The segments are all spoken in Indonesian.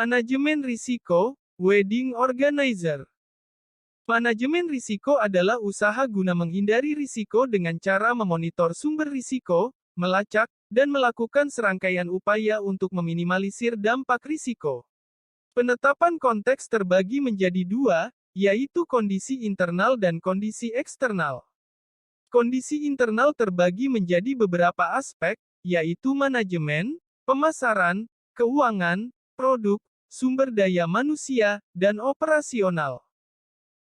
Manajemen risiko, wedding organizer. Manajemen risiko adalah usaha guna menghindari risiko dengan cara memonitor sumber risiko, melacak, dan melakukan serangkaian upaya untuk meminimalisir dampak risiko. Penetapan konteks terbagi menjadi dua, yaitu kondisi internal dan kondisi eksternal. Kondisi internal terbagi menjadi beberapa aspek, yaitu manajemen, pemasaran, keuangan, produk, sumber daya manusia, dan operasional.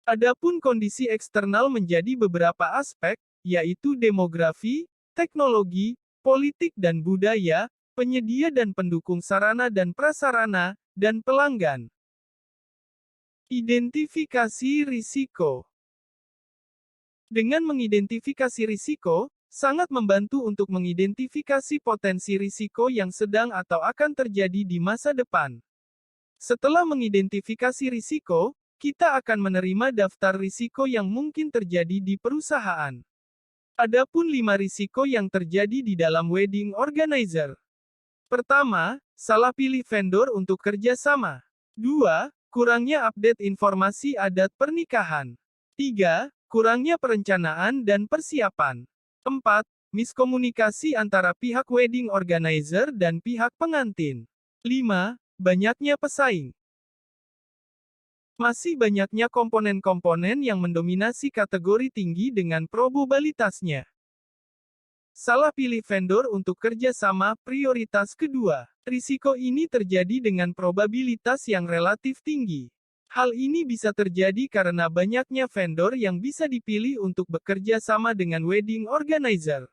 Adapun kondisi eksternal menjadi beberapa aspek, yaitu demografi, teknologi, politik dan budaya, penyedia dan pendukung sarana dan prasarana, dan pelanggan. Identifikasi risiko. Dengan mengidentifikasi risiko, sangat membantu untuk mengidentifikasi potensi risiko yang sedang atau akan terjadi di masa depan. Setelah mengidentifikasi risiko, kita akan menerima daftar risiko yang mungkin terjadi di perusahaan. Adapun 5 risiko yang terjadi di dalam wedding organizer. Pertama, salah pilih vendor untuk kerjasama. 2. Kurangnya update informasi adat pernikahan. 3. Kurangnya perencanaan dan persiapan. 4. Miskomunikasi antara pihak wedding organizer dan pihak pengantin. 5. Banyaknya pesaing. Masih banyaknya komponen-komponen yang mendominasi kategori tinggi dengan probabilitasnya. Salah pilih vendor untuk kerjasama, prioritas kedua. Risiko ini terjadi dengan probabilitas yang relatif tinggi. Hal ini bisa terjadi karena banyaknya vendor yang bisa dipilih untuk bekerja sama dengan wedding organizer.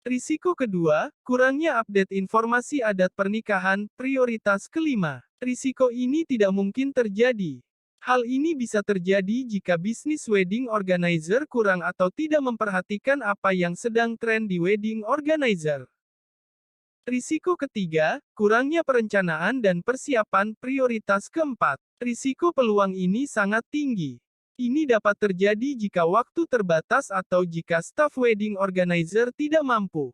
Risiko kedua, kurangnya update informasi adat pernikahan, prioritas kelima. Risiko ini tidak mungkin terjadi. Hal ini bisa terjadi jika bisnis wedding organizer kurang atau tidak memperhatikan apa yang sedang tren di wedding organizer. Risiko ketiga, kurangnya perencanaan dan persiapan, prioritas keempat. Risiko peluang ini sangat tinggi. Ini dapat terjadi jika waktu terbatas atau jika staf wedding organizer tidak mampu.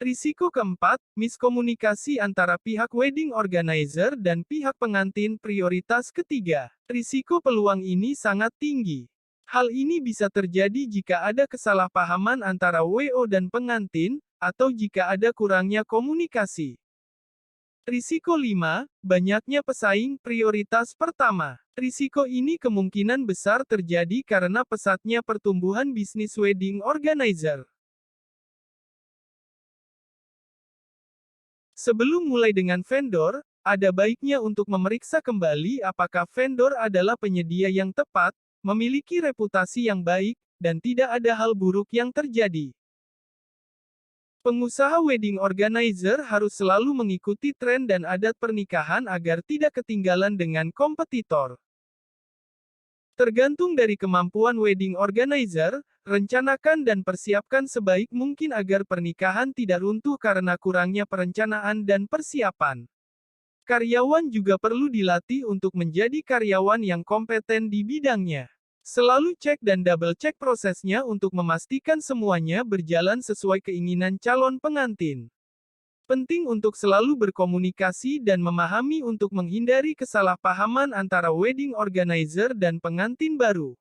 Risiko keempat, miskomunikasi antara pihak wedding organizer dan pihak pengantin, prioritas ketiga. Risiko peluang ini sangat tinggi. Hal ini bisa terjadi jika ada kesalahpahaman antara WO dan pengantin, atau jika ada kurangnya komunikasi. Risiko 5, banyaknya pesaing, prioritas pertama. Risiko ini kemungkinan besar terjadi karena pesatnya pertumbuhan bisnis wedding organizer. Sebelum mulai dengan vendor, ada baiknya untuk memeriksa kembali apakah vendor adalah penyedia yang tepat, memiliki reputasi yang baik, dan tidak ada hal buruk yang terjadi. Pengusaha wedding organizer harus selalu mengikuti tren dan adat pernikahan agar tidak ketinggalan dengan kompetitor. Tergantung dari kemampuan wedding organizer, rencanakan dan persiapkan sebaik mungkin agar pernikahan tidak runtuh karena kurangnya perencanaan dan persiapan. Karyawan juga perlu dilatih untuk menjadi karyawan yang kompeten di bidangnya. Selalu cek dan double cek prosesnya untuk memastikan semuanya berjalan sesuai keinginan calon pengantin. Penting untuk selalu berkomunikasi dan memahami untuk menghindari kesalahpahaman antara wedding organizer dan pengantin baru.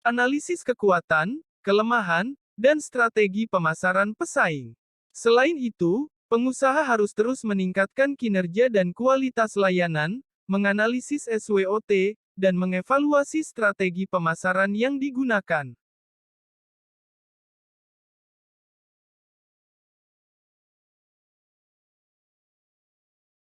Analisis kekuatan, kelemahan, dan strategi pemasaran pesaing. Selain itu, pengusaha harus terus meningkatkan kinerja dan kualitas layanan, menganalisis SWOT, dan mengevaluasi strategi pemasaran yang digunakan.